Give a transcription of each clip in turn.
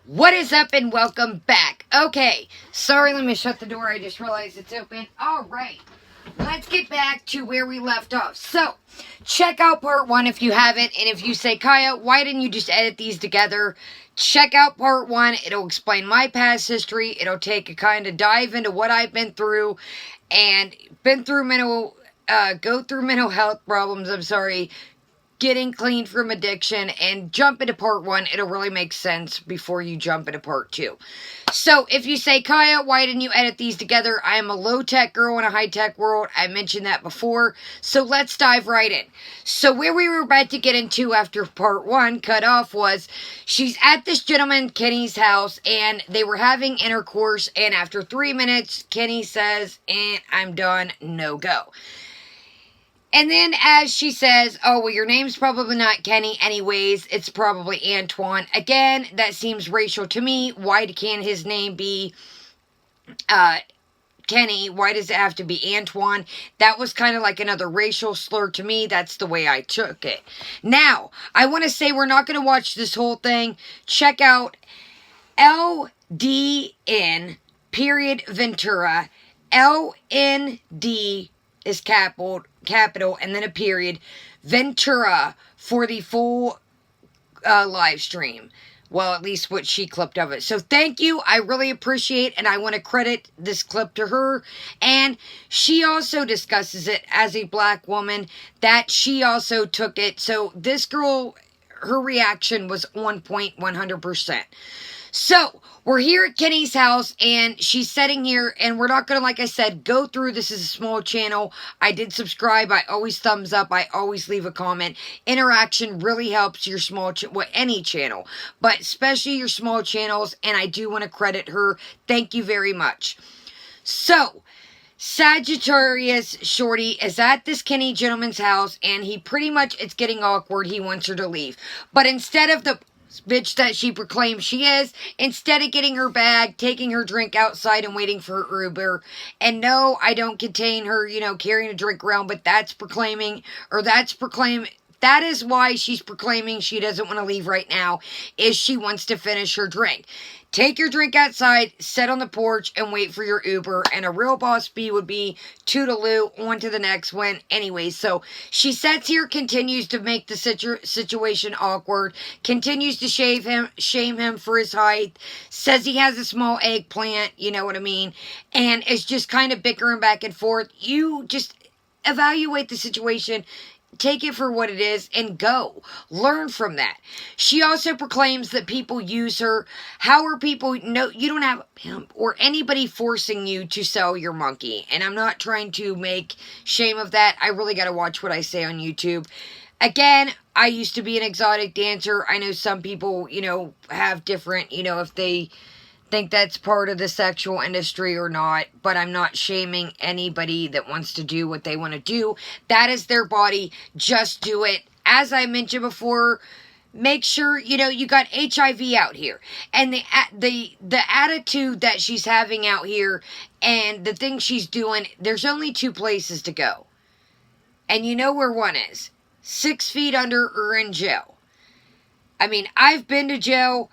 What is up and welcome back. Okay, sorry, let me shut the door. I just realized it's open. Alright, let's get back to where we left off. So, check out part 1 if you haven't. And if you say, Kaya, why didn't you just edit these together? Check out part 1. It'll explain my past history. It'll take a kind of dive into what I've been through. And been through go through mental health problems, getting clean from addiction, and jump into part 1. It'll really make sense before you jump into part 2. So, if you say, Kaya, why didn't you edit these together? I am a low-tech girl in a high-tech world. I mentioned that before. So, let's dive right in. So, where we were about to get into after part 1 cut off was, she's at this gentleman, Kenny's house, and they were having intercourse, and after 3 minutes, Kenny says, I'm done, no go. And then as she says, oh, well, your name's probably not Kenny anyways. It's probably Antoine. Again, that seems racial to me. Why can't his name be Kenny? Why does it have to be Antoine? That was kind of like another racial slur to me. That's the way I took it. Now, I want to say we're not going to watch this whole thing. Check out LDN period Ventura. LND is capital, and then a period, Ventura, for the full live stream. Well, at least what she clipped of it. So thank you. I really appreciate, and I want to credit this clip to her. And she also discusses it as a black woman, that she also took it. So this girl, her reaction was on point 100%. So, we're here at Kenny's house, and she's sitting here, and we're not going to, like I said, go through. This is a small channel. I did subscribe. I always thumbs up. I always leave a comment. Interaction really helps your any channel, but especially your small channels, and I do want to credit her. Thank you very much. So, Sagittariusshawty is at this Kenny gentleman's house, and he pretty much, it's getting awkward. He wants her to leave. But instead of the bitch that she proclaims she is, instead of getting her bag, taking her drink outside and waiting for her Uber, and no, I don't contain her, carrying a drink around, but that is why she's proclaiming she doesn't want to leave right now, is she wants to finish her drink. Take your drink outside, sit on the porch, and wait for your Uber. And a real boss bee would be toodaloo, on to the next one. Anyway, so she sits here, continues to make the situation awkward, continues to shame him for his height, says he has a small eggplant, you know what I mean, and is just kind of bickering back and forth. You just evaluate the situation. Take it for what it is and go. Learn from that. She also proclaims that people use her. How are people? No, you don't have him or anybody forcing you to sell your monkey. And I'm not trying to make shame of that. I really got to watch what I say on YouTube. Again, I used to be an exotic dancer. I know some people, have different, if they think that's part of the sexual industry or not, but I'm not shaming anybody that wants to do what they want to do. That is their body. Just do it. As I mentioned before, make sure, you got HIV out here. And the attitude that she's having out here and the things she's doing, there's only 2 places to go. And you know where one is. 6 feet under or in jail. I mean, I've been to jail.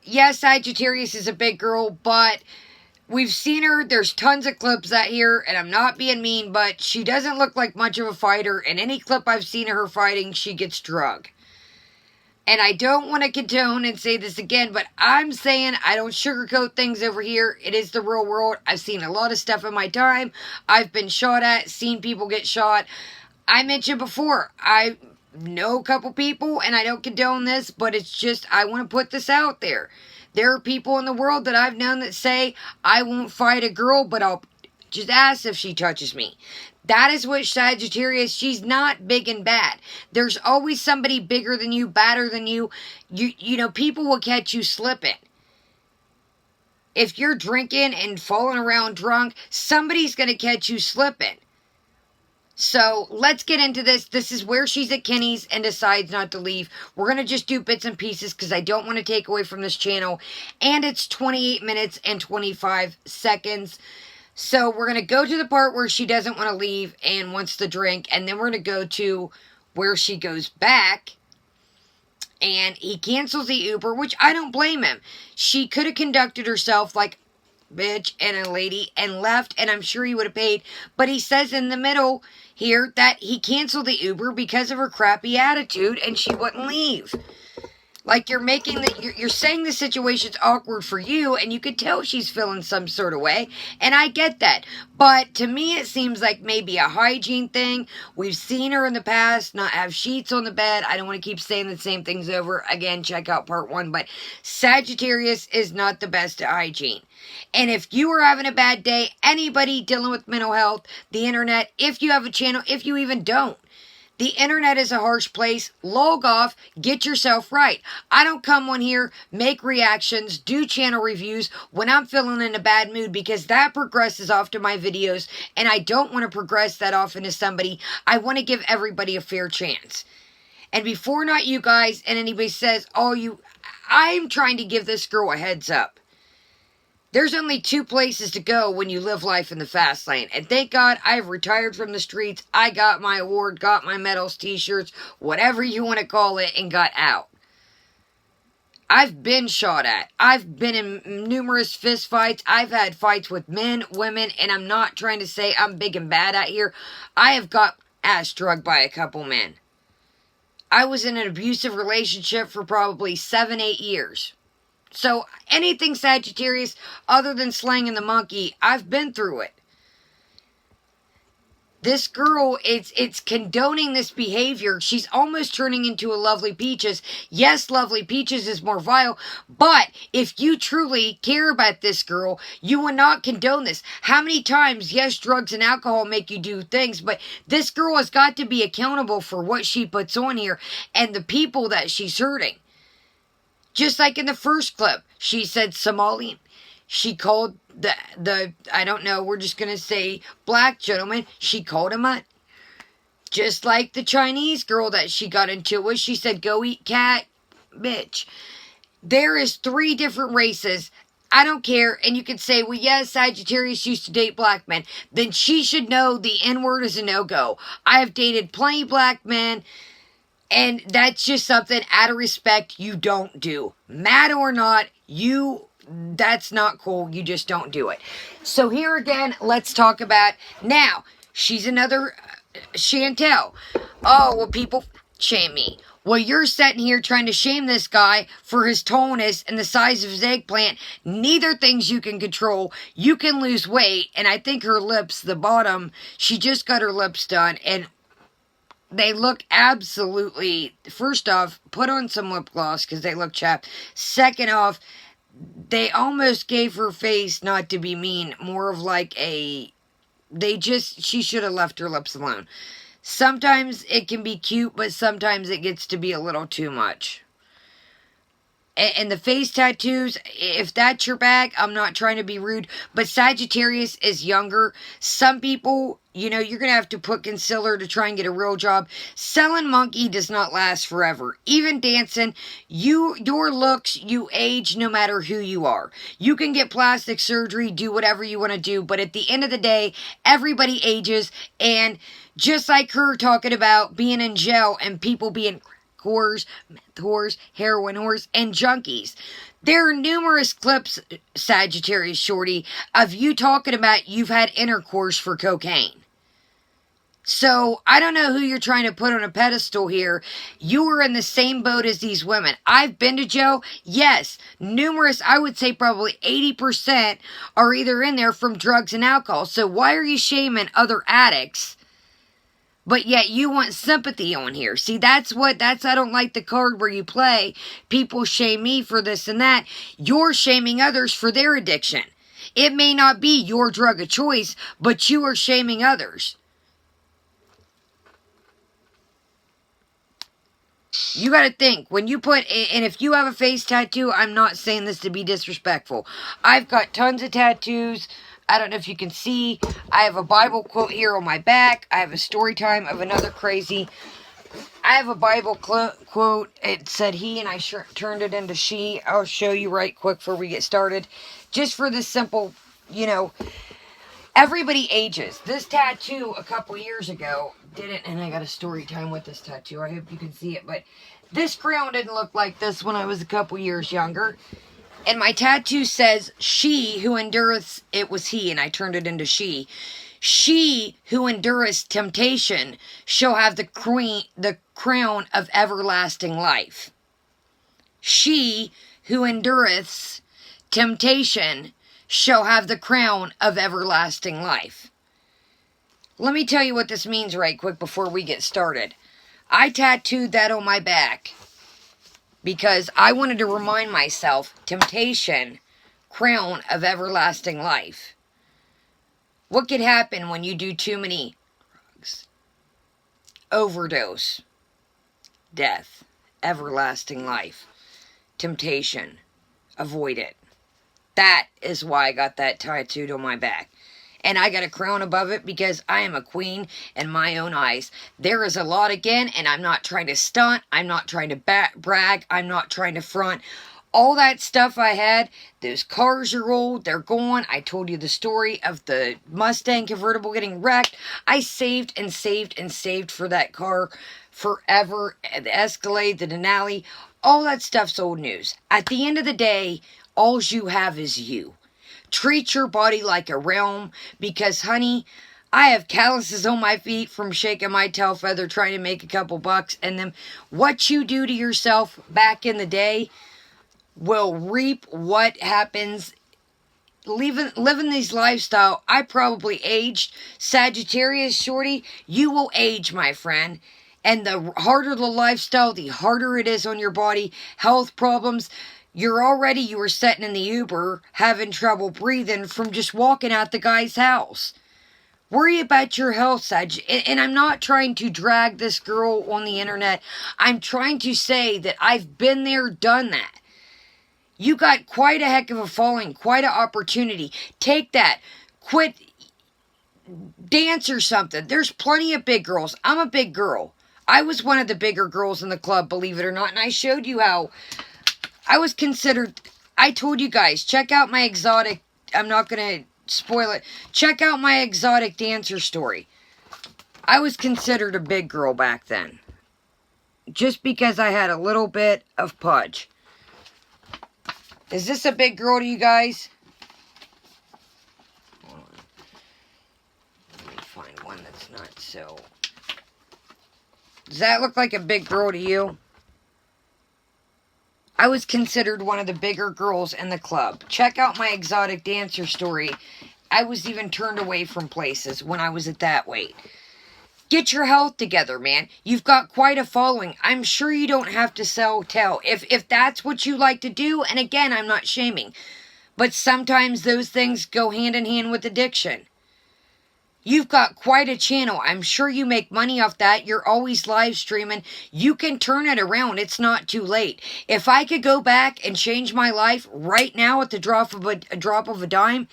Yes, Sagittarius is a big girl, but we've seen her. There's tons of clips out here, and I'm not being mean, but she doesn't look like much of a fighter. In any clip I've seen of her fighting, she gets drugged. And I don't want to condone and say this again, but I'm saying I don't sugarcoat things over here. It is the real world. I've seen a lot of stuff in my time. I've been shot at, seen people get shot. I mentioned before, I know a couple people, and I don't condone this, but it's just, I want to put this out there. There are people in the world that I've known that say, I won't fight a girl, but I'll just ask if she touches me. That is what Sagittarius, she's not big and bad. There's always somebody bigger than you, badder than you. People will catch you slipping. If you're drinking and falling around drunk, somebody's going to catch you slipping. So, let's get into this. This is where she's at Kenny's and decides not to leave. We're going to just do bits and pieces because I don't want to take away from this channel. And it's 28 minutes and 25 seconds. So, we're going to go to the part where she doesn't want to leave and wants the drink. And then we're going to go to where she goes back and he cancels the Uber, which I don't blame him. She could have conducted herself like bitch and a lady and left, and I'm sure he would have paid. But he says in the middle here that he canceled the Uber because of her crappy attitude and she wouldn't leave. Like, you're saying the situation's awkward for you, and you could tell she's feeling some sort of way, and I get that. But to me, it seems like maybe a hygiene thing. We've seen her in the past not have sheets on the bed. I don't want to keep saying the same things over. Again, check out part 1. But Sagittarius is not the best at hygiene. And if you are having a bad day, anybody dealing with mental health, the internet, if you have a channel, if you even don't, the internet is a harsh place. Log off. Get yourself right. I don't come on here, make reactions, do channel reviews when I'm feeling in a bad mood, because that progresses off to my videos, and I don't want to progress that off into somebody. I want to give everybody a fair chance. And before not you guys and anybody says, I'm trying to give this girl a heads up. There's only 2 places to go when you live life in the fast lane. And thank God I've retired from the streets. I got my award, got my medals, t-shirts, whatever you want to call it, and got out. I've been shot at. I've been in numerous fist fights. I've had fights with men, women, and I'm not trying to say I'm big and bad out here. I have got ass drugged by a couple men. I was in an abusive relationship for probably 7-8 years. So, anything Sagittarius other than slanging the monkey, I've been through it. This girl, it's condoning this behavior. She's almost turning into a Lovely Peaches. Yes, Lovely Peaches is more vile, but if you truly care about this girl, you will not condone this. How many times, yes, drugs and alcohol make you do things, but this girl has got to be accountable for what she puts on here and the people that she's hurting. Just like in the first clip, she said Somalian. She called the I don't know, we're just going to say black gentleman, she called him a. Just like the Chinese girl that she got into it, she said, go eat cat, bitch. There is 3 different races. I don't care. And you can say, well, yes, Sagittarius used to date black men. Then she should know the N-word is a no-go. I have dated plenty of black men. And that's just something out of respect you don't do. Mad or not, that's not cool. You just don't do it. So here again, let's talk about, now, she's another Chantel. Oh, well, people shame me. Well, you're sitting here trying to shame this guy for his tallness and the size of his eggplant. Neither things you can control. You can lose weight. And I think her lips, the bottom, she just got her lips done. And they look absolutely, first off, put on some lip gloss because they look chapped. Second off, they almost gave her face, not to be mean, more of like she should have left her lips alone. Sometimes it can be cute, but sometimes it gets to be a little too much. And the face tattoos, if that's your bag, I'm not trying to be rude, but Sagittarius is younger. Some people, you're going to have to put concealer to try and get a real job. Selling monkey does not last forever. Even dancing, your looks, you age no matter who you are. You can get plastic surgery, do whatever you want to do, but at the end of the day, everybody ages, and just like her talking about being in jail and people being whores, meth whores, heroin whores, and junkies. There are numerous clips, Sagittariusshawty, of you talking about you've had intercourse for cocaine. So, I don't know who you're trying to put on a pedestal here. You are in the same boat as these women. I've been to jail. Yes, numerous, I would say probably 80% are either in there from drugs and alcohol. So, why are you shaming other addicts? But yet you want sympathy on here. See, I don't like the card where you play, people shame me for this and that. You're shaming others for their addiction. It may not be your drug of choice, but you are shaming others. You got to think, when you and if you have a face tattoo, I'm not saying this to be disrespectful. I've got tons of tattoos. I don't know if you can see. I have a Bible quote here on my back. I have a story time of another crazy. I have a Bible quote. It said he, and I turned it into she. I'll show you right quick before we get started. Just for this simple, everybody ages. This tattoo a couple years ago, didn't, and I got a story time with this tattoo. I hope you can see it, but this crown didn't look like this when I was a couple years younger. And my tattoo says, she who endureth, it was he, and I turned it into she. She who endureth temptation shall have the crown of everlasting life. She who endureth temptation shall have the crown of everlasting life. Let me tell you what this means right quick before we get started. I tattooed that on my back because I wanted to remind myself, temptation, crown of everlasting life. What could happen when you do too many drugs? Overdose, death, everlasting life, temptation, avoid it. That is why I got that tattooed on my back. And I got a crown above it because I am a queen in my own eyes. There is a lot again, and I'm not trying to stunt. I'm not trying to brag. I'm not trying to front. All that stuff I had, those cars are old. They're gone. I told you the story of the Mustang convertible getting wrecked. I saved and saved and saved for that car forever. The Escalade, the Denali, all that stuff's old news. At the end of the day, all you have is you. Treat your body like a realm because, honey, I have calluses on my feet from shaking my tail feather trying to make a couple bucks. And then what you do to yourself back in the day will reap what happens. Living these lifestyle, I probably aged. Sagittariusshawty, you will age, my friend. And the harder the lifestyle, the harder it is on your body. Health problems. You were sitting in the Uber having trouble breathing from just walking out the guy's house. Worry about your health, Sag. And I'm not trying to drag this girl on the internet. I'm trying to say that I've been there, done that. You got quite a heck of a following, quite an opportunity. Take that. Quit. Dance or something. There's plenty of big girls. I'm a big girl. I was one of the bigger girls in the club, believe it or not. And I showed you how I was considered. I told you guys, check out my exotic. I'm not going to spoil it. Check out my exotic dancer story. I was considered a big girl back then. Just because I had a little bit of pudge. Is this a big girl to you guys? Hold on. Let me find one that's not so. Does that look like a big girl to you? I was considered one of the bigger girls in the club. Check out my exotic dancer story. I was even turned away from places when I was at that weight. Get your health together, man. You've got quite a following. I'm sure you don't have to sell tell. If that's what you like to do, and again, I'm not shaming, but sometimes those things go hand in hand with addiction. You've got quite a channel. I'm sure you make money off that. You're always live streaming. You can turn it around. It's not too late. If I could go back and change my life right now at the drop of a dime,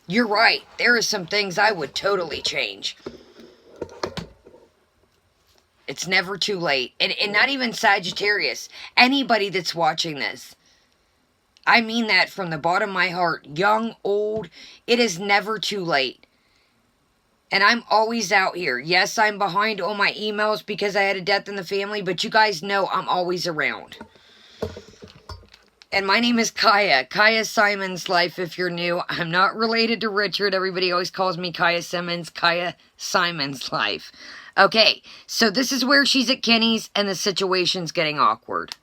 you're right. There are some things I would totally change. It's never too late. And not even Sagittarius. Anybody that's watching this. I mean that from the bottom of my heart. Young, old, it is never too late. And I'm always out here. Yes, I'm behind on my emails because I had a death in the family, but you guys know I'm always around. And my name is Kaya. Kaya Simon's Life, if you're new. I'm not related to Richard. Everybody always calls me Kaya Simmons. Kaya Simon's Life. Okay, so this is where she's at Kenny's and the situation's getting awkward.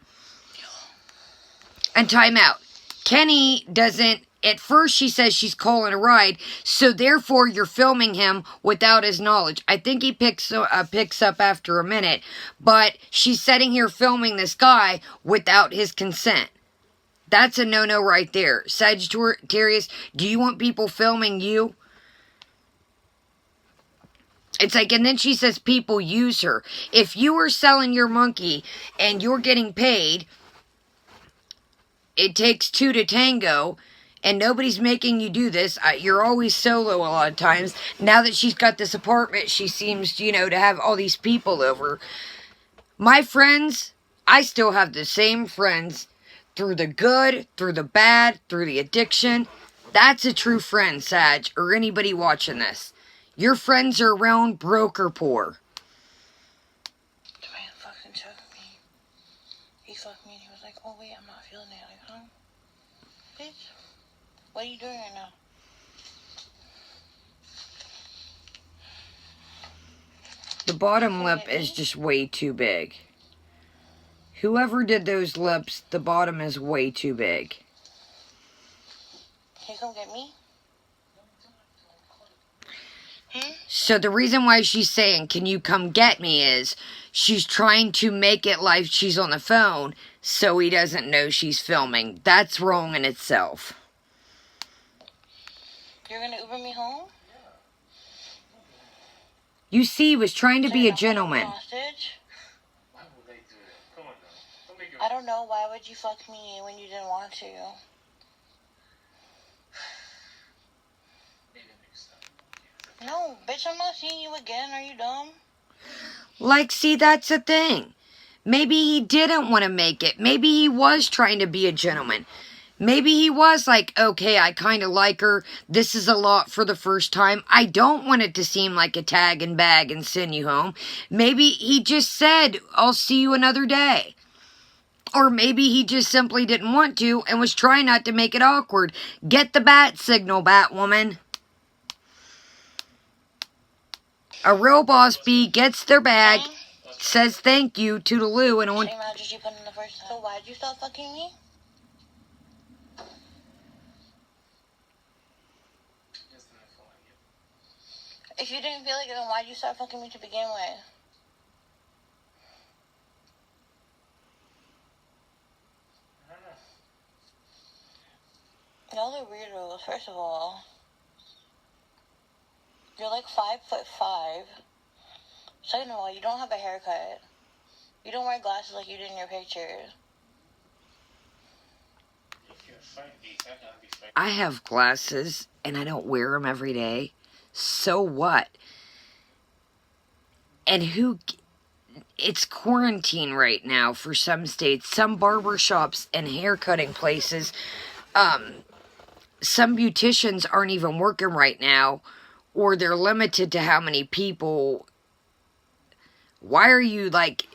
And time out. Kenny doesn't. At first, she says she's calling a ride, so therefore you're filming him without his knowledge. I think he picks up after a minute, but she's sitting here filming this guy without his consent. That's a no-no right there. Sagittarius, do you want people filming you? It's like, and then she says people use her. If you are selling your monkey and you're getting paid, it takes two to tango. And nobody's making you do this. You're always solo a lot of times. Now that she's got this apartment, she seems, to have all these people over. My friends, I still have the same friends. Through the good, through the bad, through the addiction. That's a true friend, Sag, or anybody watching this. Your friends are around broke or poor. The man fucking took me. He fucked me and he was like, oh wait, I'm not feeling it. Like, huh? Bitch, what are you doing right now? The bottom lip is just way too big. Whoever did those lips, the bottom is way too big. Can you come get me? So the reason why she's saying, can you come get me, is she's trying to make it like she's on the phone so he doesn't know she's filming. That's wrong in itself. You're gonna Uber me home? You see, he was trying to be a gentleman. Why would they do that? Come on now. Don't make it... I don't know. Why would you fuck me when you didn't want to? No, bitch, I'm not seeing you again. Are you dumb? Like, see, that's the thing. Maybe he didn't want to make it. Maybe he was trying to be a gentleman. Maybe he was like, okay, I kind of like her. This is a lot for the first time. I don't want it to seem like a tag and bag and send you home. Maybe he just said, I'll see you another day. Or maybe he just simply didn't want to and was trying not to make it awkward. Get the bat signal, Batwoman. A real boss bee gets their bag, says thank you, toodaloo, and on... Same address you put in the first time. So why'd you stop fucking me? If you didn't feel like it, then why'd you start fucking me to begin with? I don't know. Y'all are weirdos, first of all. You're like 5'5". Second of all, you don't have a haircut. You don't wear glasses like you did in your pictures. I have glasses, and I don't wear them every day. So what? And who... It's quarantine right now for some states. Some barbershops and haircutting places, some beauticians aren't even working right now, or they're limited to how many people. Why are you, like,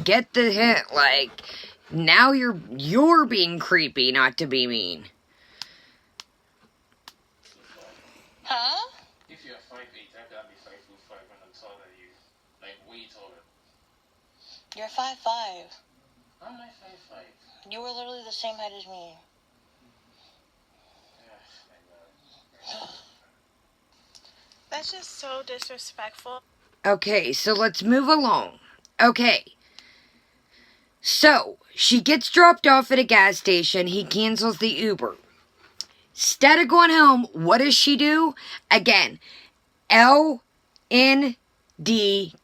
get the hint, like, now you're being creepy, not to be mean. Huh? If you're 5'8", I gotta be 5'5" and I'm taller than you. Like, way taller. You're 5'5". How am I 5'5"? You were literally the same height as me. That's just so disrespectful. Okay, so let's move along. Okay. So, she gets dropped off at a gas station. He cancels the Uber. Instead of going home, what does she do? Again, LND,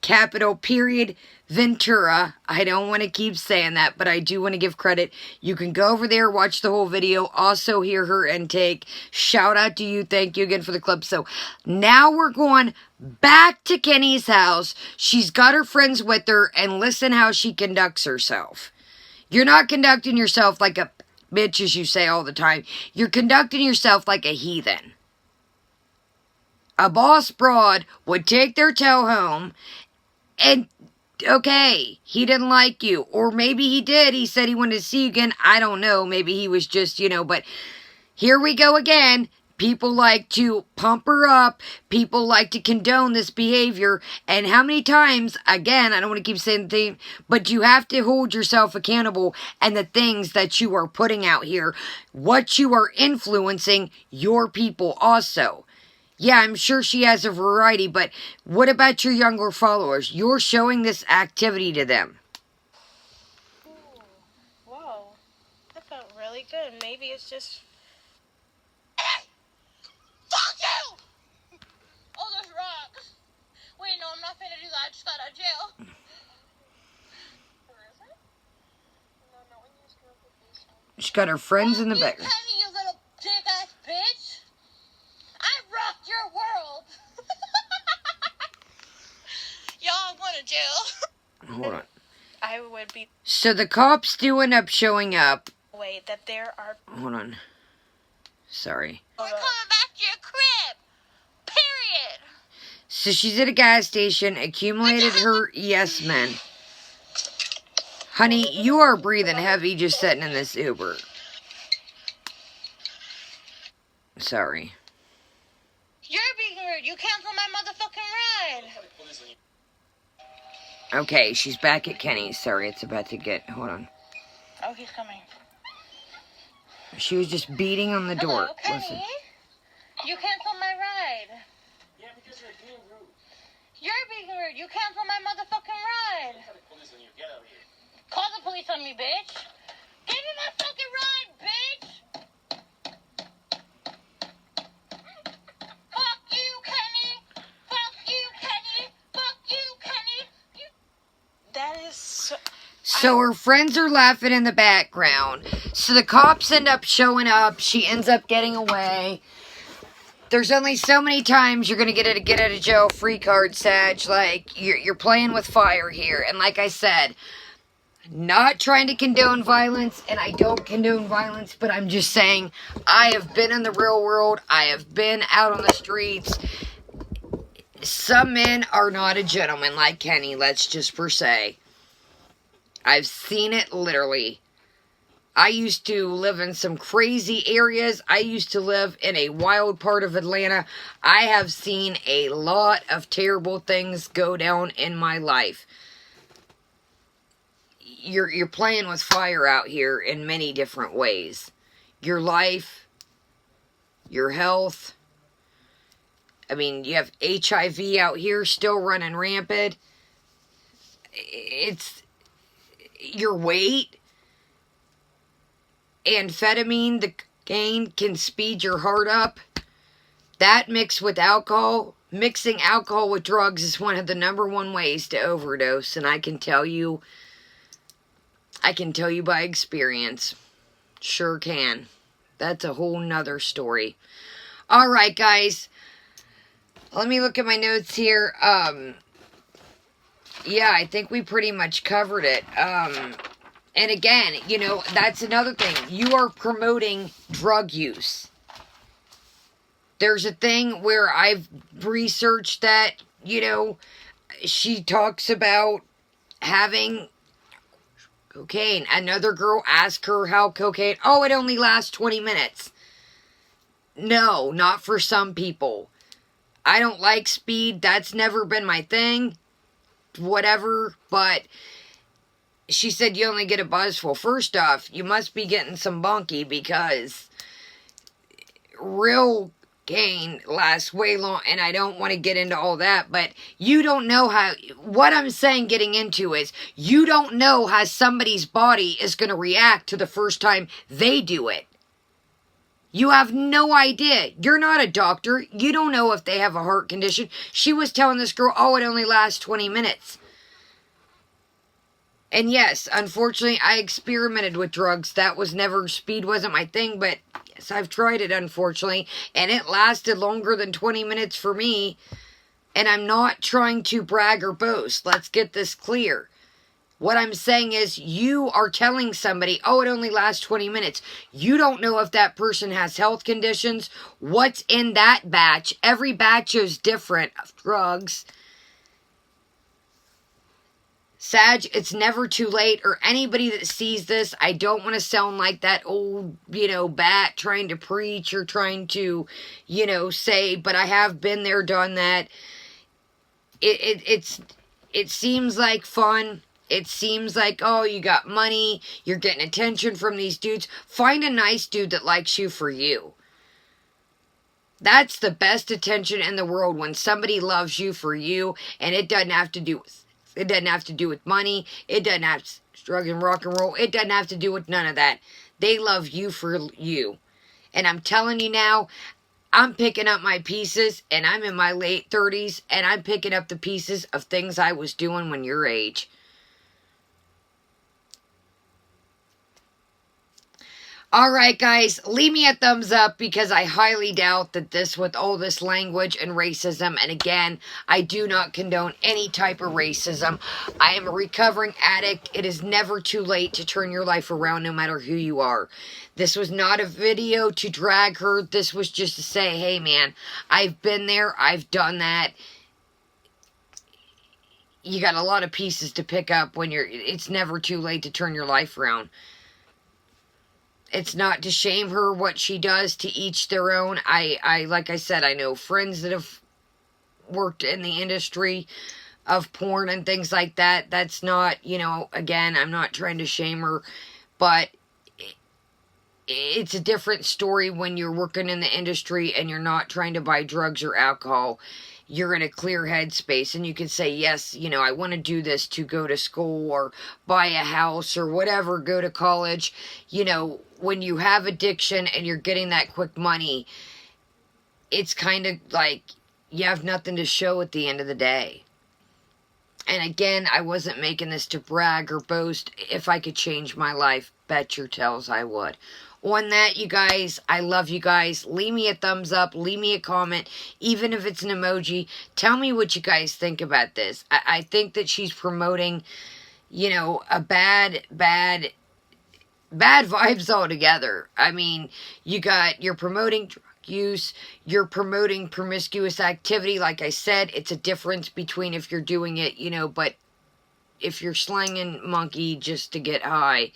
capital period, Ventura. I don't want to keep saying that, but I do want to give credit. You can go over there, watch the whole video, also hear her intake. Shout out to you. Thank you again for the clip. So now we're going back to Kenny's house. She's got her friends with her, and listen how she conducts herself. You're not conducting yourself like a bitch, as you say all the time. You're conducting yourself like a heathen. A boss broad would take their toe home and, okay, he didn't like you. Or maybe he did. He said he wanted to see you again. I don't know. Maybe he was just, but here we go again. People like to pump her up. People like to condone this behavior. And how many times, again, I don't want to keep saying the thing, but you have to hold yourself accountable and the things that you are putting out here. What you are influencing your people also. Yeah, I'm sure she has a variety, but what about your younger followers? You're showing this activity to them. Ooh, whoa. That felt really good. Maybe it's just... Fuck you! Oh, there's rocks. Wait, no, I'm not finna do that. I just got out of jail. Where is it? No, not when you just go to the basement. She's got her friends in the back. You little dick-ass bitch. I rocked your world. Y'all, I'm going to jail. Hold on. I would be... So the cops do end up showing up. Wait, that there are... Hold on. Sorry. We're coming back to your crib. Period. So she's at a gas station, accumulated her yes men. Honey, you are breathing heavy just sitting in this Uber. Sorry. You're being rude. You canceled my motherfucking ride. Okay, she's back at Kenny's. Sorry, it's about to get... Hold on. Oh, he's coming. She was just beating on the door. Hello, Kenny? Listen. You canceled my ride. Yeah, because you're being rude. You're being rude. You canceled my motherfucking ride. Call the police on you. Get out of here. Call the police on me, bitch. Give me my fucking ride, bitch. Fuck you, Kenny. Fuck you, Kenny. Fuck you, Kenny. That is so... So her friends are laughing in the background. So the cops end up showing up. She ends up getting away. There's only so many times you're going to get a get out of jail free card, Sag. Like, you're playing with fire here. And like I said, not trying to condone violence, and I don't condone violence, but I'm just saying, I have been in the real world. I have been out on the streets. Some men are not a gentleman like Kenny, let's just per se. I've seen it literally. I used to live in some crazy areas. I used to live in a wild part of Atlanta. I have seen a lot of terrible things go down in my life. You're playing with fire out here in many different ways. Your life, your health. I mean, you have HIV out here still running rampant. It's your weight. Amphetamine, the cocaine, can speed your heart up. That mixed with alcohol, mixing alcohol with drugs is one of the #1 ways to overdose. And I can tell you by experience. Sure can. That's a whole nother story. Alright, guys. Let me look at my notes here. Yeah, I think we pretty much covered it. And again, you know, that's another thing. You are promoting drug use. There's a thing where I've researched that, you know, she talks about having cocaine. Another girl asked her how cocaine... Oh, it only lasts 20 minutes. No, not for some people. I don't like speed. That's never been my thing. Whatever, but... She said you only get a buzz. Well, first off, you must be getting some bunky because real cocaine lasts way long, and I don't want to get into all that, but you don't know how, what I'm saying getting into is, you don't know how somebody's body is going to react to the first time they do it. You have no idea. You're not a doctor. You don't know if they have a heart condition. She was telling this girl, oh, it only lasts 20 minutes. And yes, unfortunately, I experimented with drugs. That was never, speed wasn't my thing, but yes, I've tried it, unfortunately. And it lasted longer than 20 minutes for me. And I'm not trying to brag or boast. Let's get this clear. What I'm saying is, you are telling somebody, oh, it only lasts 20 minutes. You don't know if that person has health conditions, what's in that batch. Every batch is different of drugs. Sag, it's never too late, or anybody that sees this, I don't want to sound like that old, bat trying to preach or trying to, say, but I have been there, done that. It seems like fun. It seems like, oh, you got money, you're getting attention from these dudes. Find a nice dude that likes you for you. That's the best attention in the world, when somebody loves you for you, and it doesn't have to do with... It doesn't have to do with money. It doesn't have to drug and rock and roll. It doesn't have to do with none of that. They love you for you. And I'm telling you now, I'm picking up my pieces, and I'm in my late 30s, and I'm picking up the pieces of things I was doing when your age. Alright guys, leave me a thumbs up, because I highly doubt that this, with all this language and racism, and again, I do not condone any type of racism. I am a recovering addict. It is never too late to turn your life around, no matter who you are. This was not a video to drag her. This was just to say, hey man, I've been there, I've done that. you got a lot of pieces to pick up when it's never too late to turn your life around. It's not to shame her what she does, to each their own. I like I said, I know friends that have worked in the industry of porn and things like that. That's not, again, I'm not trying to shame her, but it's a different story when you're working in the industry and you're not trying to buy drugs or alcohol. You're in a clear headspace and you can say, yes, I want to do this to go to school or buy a house or whatever, go to college. When you have addiction and you're getting that quick money, it's kind of like you have nothing to show at the end of the day. And again, I wasn't making this to brag or boast. If I could change my life, bet your tails I would. On that, you guys, I love you guys. Leave me a thumbs up. Leave me a comment. Even if it's an emoji. Tell me what you guys think about this. I think that she's promoting, a bad vibes altogether. I mean, you're promoting drug use. You're promoting promiscuous activity. Like I said, it's a difference between if you're doing it, but if you're slanging monkey just to get high,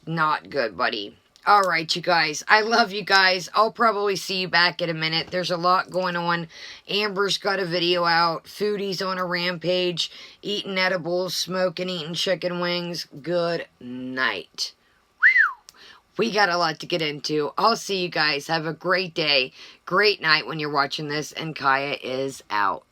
not good, buddy. Alright, you guys. I love you guys. I'll probably see you back in a minute. There's a lot going on. Amber's got a video out. Foodie's on a rampage. Eating edibles, smoking, eating chicken wings. Good night. Whew. We got a lot to get into. I'll see you guys. Have a great day. Great night when you're watching this. And Kaya is out.